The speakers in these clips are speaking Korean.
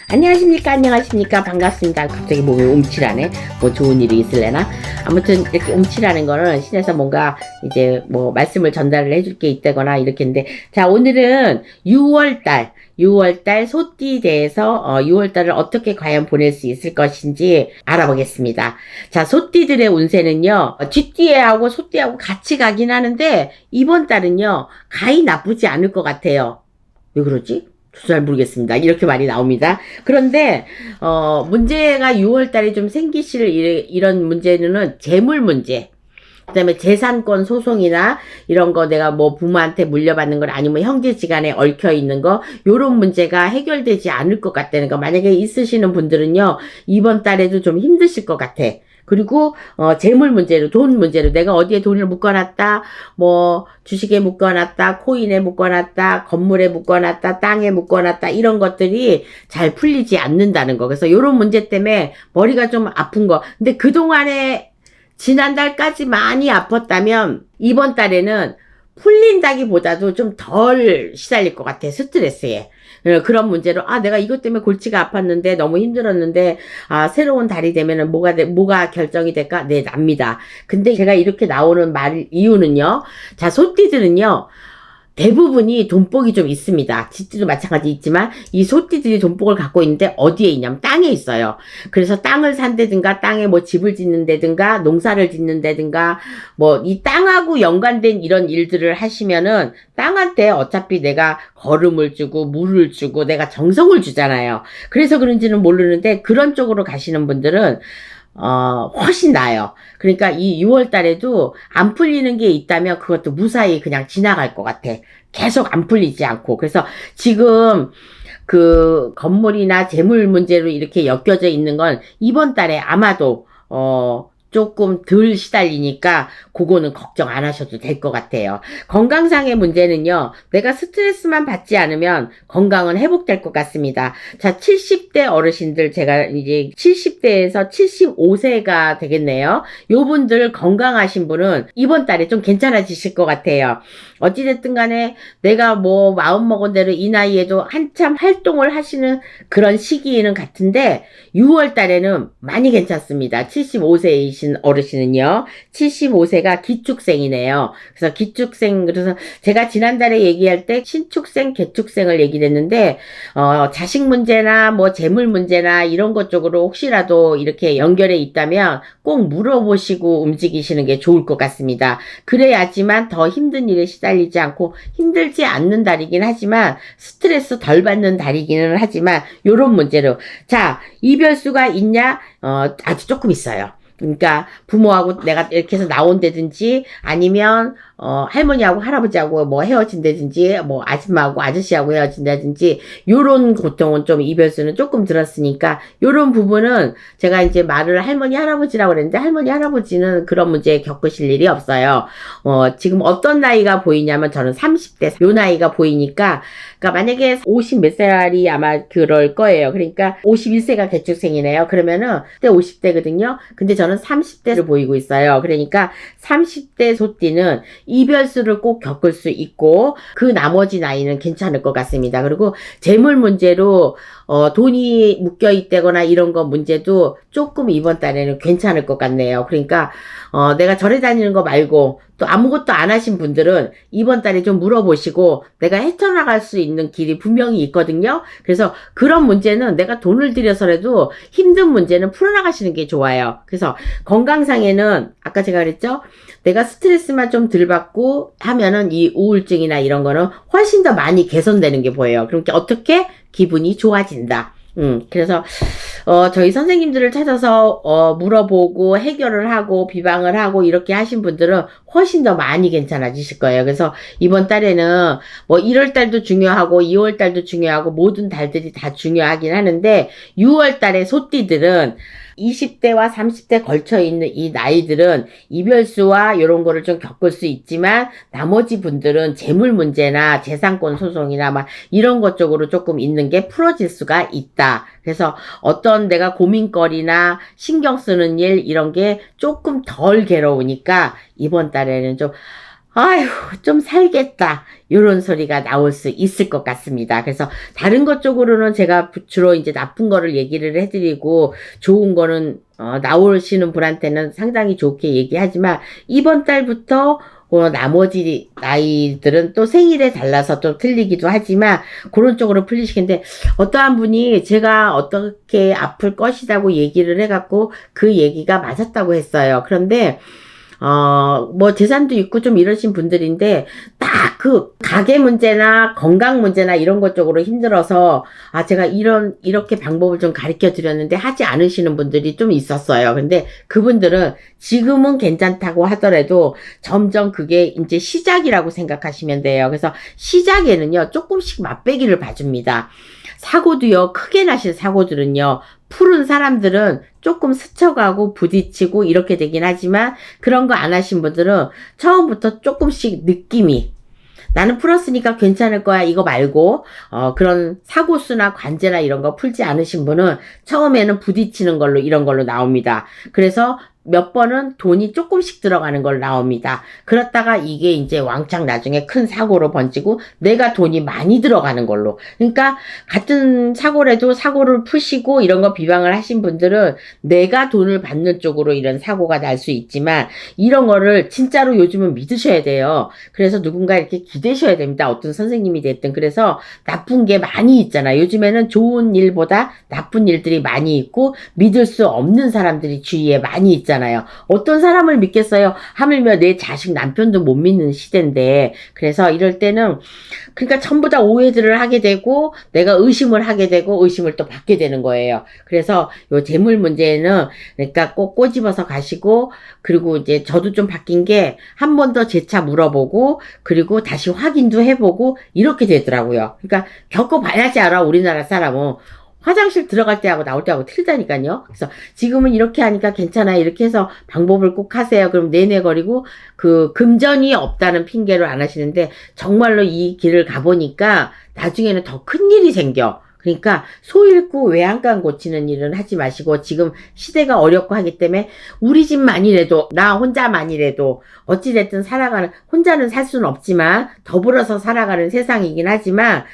안녕하십니까, 안녕하십니까, 반갑습니다. 갑자기 몸이 움찔하네. 뭐 좋은 일이 있을래나? 아무튼 이렇게 움찔하는 거는 신에서 뭔가 이제 뭐 말씀을 전달을 해줄 게 있다거나 이렇게인데, 자, 오늘은 6월달 소띠에 대해서 6월달을 어떻게 과연 보낼 수 있을 것인지 알아보겠습니다. 자, 소띠들의 운세는요, 쥐띠하고 소띠하고 같이 가긴 하는데 이번 달은요 가히 나쁘지 않을 것 같아요. 왜 그러지? 잘 모르겠습니다. 이렇게 말이 나옵니다. 그런데 문제가 6월 달에 좀 생기실 이런 문제는 재물 문제. 그다음에 재산권 소송이나 이런 거 내가 뭐 부모한테 물려받는 걸 아니면 형제지간에 얽혀 있는 거 요런 문제가 해결되지 않을 것 같다는 거. 만약에 있으시는 분들은요 이번 달에도 좀 힘드실 것 같아. 그리고 재물 문제로, 돈 문제로 내가 어디에 돈을 묶어놨다, 뭐 주식에 묶어놨다, 코인에 묶어놨다, 건물에 묶어놨다, 땅에 묶어놨다, 이런 것들이 잘 풀리지 않는다는 거. 그래서 요런 문제 때문에 머리가 좀 아픈 거. 근데 그동안에 지난달까지 많이 아팠다면 이번 달에는 풀린다기보다도 좀 덜 시달릴 것 같아, 스트레스에. 그런 문제로, 내가 이것 때문에 골치가 아팠는데, 너무 힘들었는데, 새로운 달이 되면은 뭐가 결정이 될까? 네, 납니다. 근데 제가 이렇게 나오는 이유는요, 자, 소띠들은요, 대부분이 돈복이 좀 있습니다. 쥐띠도 마찬가지 있지만 이 소띠들이 돈복을 갖고 있는데 어디에 있냐면 땅에 있어요. 그래서 땅을 산다든가 땅에 뭐 집을 짓는다든가 농사를 짓는다든가 뭐 이 땅하고 연관된 이런 일들을 하시면은 땅한테 어차피 내가 거름을 주고 물을 주고 내가 정성을 주잖아요. 그래서 그런지는 모르는데 그런 쪽으로 가시는 분들은 훨씬 나아요. 그러니까 이 6월 달에도 안 풀리는 게 있다면 그것도 무사히 그냥 지나갈 것 같아. 계속 안 풀리지 않고. 그래서 지금 그 건물이나 재물 문제로 이렇게 엮여져 있는 건 이번 달에 아마도, 조금 덜 시달리니까 그거는 걱정 안 하셔도 될 것 같아요. 건강상의 문제는요. 내가 스트레스만 받지 않으면 건강은 회복될 것 같습니다. 자, 70대 어르신들 제가 이제 70대에서 75세가 되겠네요. 요 분들 건강하신 분은 이번 달에 좀 괜찮아지실 것 같아요. 어찌됐든 간에 내가 뭐 마음먹은 대로 이 나이에도 한참 활동을 하시는 그런 시기에는 같은데 6월 달에는 많이 괜찮습니다. 75세이신 어르신은요. 75세가 기축생이네요. 그래서 그래서 제가 지난달에 얘기할 때 신축생, 개축생을 얘기를 했는데 자식 문제나 뭐 재물 문제나 이런 것 쪽으로 혹시라도 이렇게 연결해 있다면 꼭 물어보시고 움직이시는 게 좋을 것 같습니다. 그래야지만 더 힘든 일에 시달리지 않고 힘들지 않는 달이긴 하지만 스트레스 덜 받는 달이기는 하지만 요런 문제로 자 이별수가 있냐? 아주 조금 있어요. 그러니까 부모하고 내가 이렇게 해서 나온다든지 아니면 할머니하고 할아버지하고 뭐 헤어진다든지 뭐 아줌마하고 아저씨하고 헤어진다든지 요런 고통은 좀 이별수는 조금 들었으니까 요런 부분은 제가 이제 말을 할머니 할아버지라고 그랬는데 할머니 할아버지는 그런 문제 겪으실 일이 없어요. 지금 어떤 나이가 보이냐면 저는 30대 요 나이가 보이니까 그러니까 만약에 50 몇 살이 아마 그럴 거예요. 그러니까 51세가 개축생이네요. 그러면은 그때 50대거든요. 근데 저는 30대를 보이고 있어요. 그러니까 30대 소띠는 이별수를 꼭 겪을 수 있고 그 나머지 나이는 괜찮을 것 같습니다. 그리고 재물 문제로 돈이 묶여 있다거나 이런 거 문제도 조금 이번 달에는 괜찮을 것 같네요. 그러니까 내가 절에 다니는 거 말고 또 아무것도 안 하신 분들은 이번 달에 좀 물어보시고 내가 헤쳐나갈 수 있는 길이 분명히 있거든요. 그래서 그런 문제는 내가 돈을 들여서라도 힘든 문제는 풀어나가시는 게 좋아요. 그래서 건강상에는 아까 제가 그랬죠? 내가 스트레스만 좀 덜 받고 하면은 이 우울증이나 이런 거는 훨씬 더 많이 개선되는 게 보여요. 그러니까 어떻게 기분이 좋아진다. 그래서 저희 선생님들을 찾아서 물어보고 해결을 하고 비방을 하고 이렇게 하신 분들은 훨씬 더 많이 괜찮아지실 거예요. 그래서 이번 달에는 뭐 1월 달도 중요하고 2월 달도 중요하고 모든 달들이 다 중요하긴 하는데 6월 달에 소띠들은 20대와 30대 걸쳐 있는 이 나이들은 이별수와 이런 거를 좀 겪을 수 있지만 나머지 분들은 재물 문제나 재산권 소송이나 막 이런 것 쪽으로 조금 있는 게 풀어질 수가 있다. 그래서 어떤 내가 고민거리나 신경 쓰는 일 이런 게 조금 덜 괴로우니까 이번 달에는 좀 아휴, 좀 살겠다. 요런 소리가 나올 수 있을 것 같습니다. 그래서 다른 것 쪽으로는 제가 주로 이제 나쁜 거를 얘기를 해드리고 좋은 거는 나오시는 분한테는 상당히 좋게 얘기하지만 이번 달부터 나머지 나이들은 또 생일에 달라서 또 틀리기도 하지만 그런 쪽으로 풀리시겠는데 어떠한 분이 제가 어떻게 아플 것이라고 얘기를 해갖고 그 얘기가 맞았다고 했어요. 그런데 뭐 재산도 있고 좀 이러신 분들인데 딱 그 가계 문제나 건강 문제나 이런 것 쪽으로 힘들어서 제가 이렇게 방법을 좀 가르쳐 드렸는데 하지 않으시는 분들이 좀 있었어요. 근데 그분들은 지금은 괜찮다고 하더라도 점점 그게 이제 시작이라고 생각하시면 돼요. 그래서 시작에는요 조금씩 맛배기를 봐줍니다. 사고도요, 크게 나실 사고들은요, 푸른 사람들은 조금 스쳐가고 부딪히고 이렇게 되긴 하지만 그런 거 안 하신 분들은 처음부터 조금씩 느낌이 나는 풀었으니까 괜찮을 거야 이거 말고 그런 사고수나 관제나 이런 거 풀지 않으신 분은 처음에는 부딪히는 걸로 이런 걸로 나옵니다. 그래서 몇 번은 돈이 조금씩 들어가는 걸 나옵니다. 그렇다가 이게 이제 왕창 나중에 큰 사고로 번지고 내가 돈이 많이 들어가는 걸로. 그러니까 같은 사고라도 사고를 푸시고 이런 거 비방을 하신 분들은 내가 돈을 받는 쪽으로 이런 사고가 날 수 있지만 이런 거를 진짜로 요즘은 믿으셔야 돼요. 그래서 누군가 이렇게 기대셔야 됩니다. 어떤 선생님이 됐든. 그래서 나쁜 게 많이 있잖아. 요즘에는 좋은 일보다 나쁜 일들이 많이 있고 믿을 수 없는 사람들이 주위에 많이 있잖아요. 어떤 사람을 믿겠어요? 하물며 내 자식 남편도 못 믿는 시대인데 그래서 이럴 때는 그러니까 전부 다 오해들을 하게 되고 내가 의심을 하게 되고 의심을 또 받게 되는 거예요. 그래서 요 재물 문제는 그러니까 꼭 꼬집어서 가시고 그리고 이제 저도 좀 바뀐 게 한 번 더 재차 물어보고 그리고 다시 확인도 해보고 이렇게 되더라고요. 그러니까 겪어봐야지 알아 우리나라 사람은. 화장실 들어갈 때하고 나올 때하고 틀리다니까요. 그래서 지금은 이렇게 하니까 괜찮아요. 이렇게 해서 방법을 꼭 하세요. 그럼 내내거리고 그 금전이 없다는 핑계를 안 하시는데 정말로 이 길을 가보니까 나중에는 더 큰 일이 생겨. 그러니까 소 잃고 외양간 고치는 일은 하지 마시고 지금 시대가 어렵고 하기 때문에 우리 집만이라도 나 혼자만이라도 어찌됐든 살아가는 혼자는 살 수는 없지만 더불어서 살아가는 세상이긴 하지만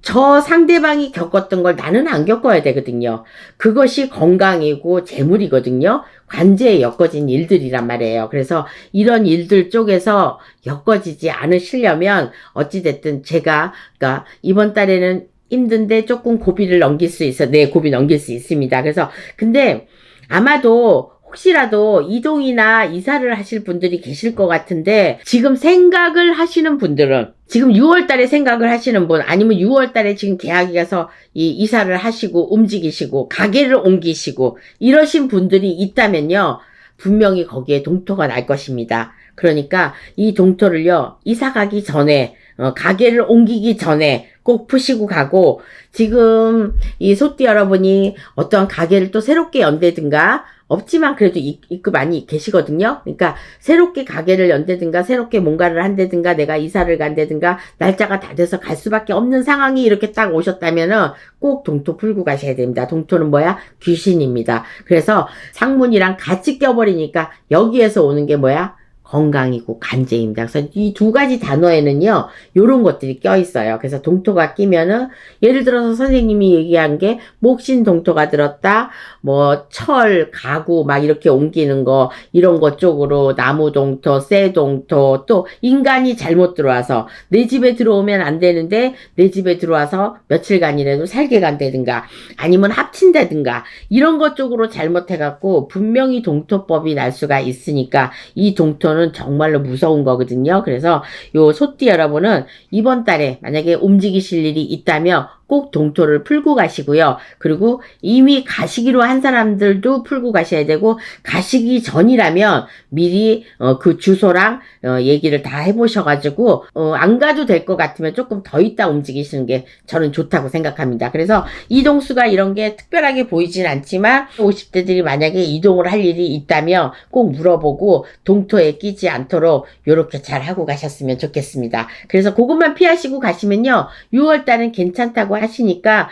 저 상대방이 겪었던 걸 나는 안 겪어야 되거든요. 그것이 건강이고 재물이거든요. 관제에 엮어진 일들이란 말이에요. 그래서 이런 일들 쪽에서 엮어지지 않으시려면 어찌됐든 제가 그러니까 이번 달에는 힘든데 조금 고비를 넘길 수 있어. 네, 고비 넘길 수 있습니다. 그래서 근데 아마도 혹시라도 이동이나 이사를 하실 분들이 계실 것 같은데 지금 생각을 하시는 분들은 지금 6월 달에 생각을 하시는 분 아니면 6월 달에 지금 계약이 가서 이사를 하시고 움직이시고 가게를 옮기시고 이러신 분들이 있다면요. 분명히 거기에 동토가 날 것입니다. 그러니까 이 동토를요. 이사 가기 전에 가게를 옮기기 전에 꼭 푸시고 가고 지금 이 소띠 여러분이 어떤 가게를 또 새롭게 연대든가 없지만 그래도 있고 많이 계시거든요. 그러니까 새롭게 가게를 연대든가 새롭게 뭔가를 한다든가 내가 이사를 간다든가 날짜가 다 돼서 갈 수밖에 없는 상황이 이렇게 딱 오셨다면은 꼭 동토 풀고 가셔야 됩니다. 동토는 뭐야? 귀신입니다. 그래서 상문이랑 같이 껴버리니까 여기에서 오는 게 뭐야? 건강이고 간제입니다. 그래서 이 두 가지 단어에는요, 요런 것들이 껴있어요. 그래서 동토가 끼면은, 예를 들어서 선생님이 얘기한 게, 목신 동토가 들었다, 뭐, 철, 가구, 막 이렇게 옮기는 거, 이런 것 쪽으로, 나무 동토, 쇠 동토, 또, 인간이 잘못 들어와서, 내 집에 들어오면 안 되는데, 내 집에 들어와서 며칠간이라도 살게 간다든가, 아니면 합친다든가, 이런 것 쪽으로 잘못해갖고, 분명히 동토법이 날 수가 있으니까, 이 동토는 정말로 무서운 거거든요. 그래서 요 소띠 여러분은 이번 달에 만약에 움직이실 일이 있다면 꼭 동토를 풀고 가시고요. 그리고 이미 가시기로 한 사람들도 풀고 가셔야 되고 가시기 전이라면 미리 그 주소랑 얘기를 다 해보셔가지고 안 가도 될 것 같으면 조금 더 있다 움직이시는 게 저는 좋다고 생각합니다. 그래서 이동수가 이런 게 특별하게 보이진 않지만 50대들이 만약에 이동을 할 일이 있다면 꼭 물어보고 동토에 끼지 않도록 요렇게 잘 하고 가셨으면 좋겠습니다. 그래서 그것만 피하시고 가시면요. 6월달은 괜찮다고 하시니까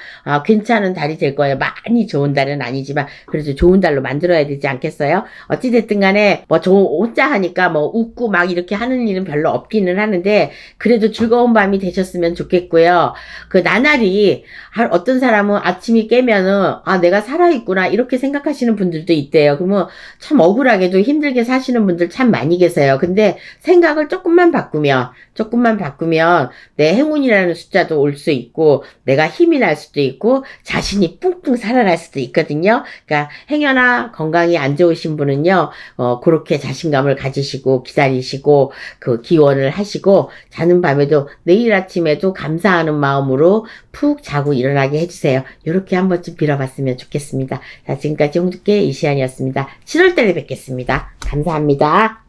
괜찮은 달이 될 거예요. 많이 좋은 달은 아니지만 그래도 좋은 달로 만들어야 되지 않겠어요? 어찌됐든 간에 뭐 저 혼자 하니까 뭐 웃고 막 이렇게 하는 일은 별로 없기는 하는데 그래도 즐거운 밤이 되셨으면 좋겠고요. 그 나날이 어떤 사람은 아침이 깨면은 내가 살아있구나 이렇게 생각하시는 분들도 있대요. 그러면 참 억울하게도 힘들게 사시는 분들 참 많이 계세요. 근데 생각을 조금만 바꾸면 내 행운이라는 숫자도 올 수 있고 내가 힘이 날 수도 있고 자신이 뿡뿡 살아날 수도 있거든요. 그러니까 행여나 건강이 안 좋으신 분은요 그렇게 자신감을 가지시고 기다리시고 그 기원을 하시고 자는 밤에도 내일 아침에도 감사하는 마음으로 푹 자고 일어나게 해주세요. 이렇게 한 번쯤 빌어봤으면 좋겠습니다. 자, 지금까지 홍두깨 이시안이었습니다. 7월달에 뵙겠습니다. 감사합니다.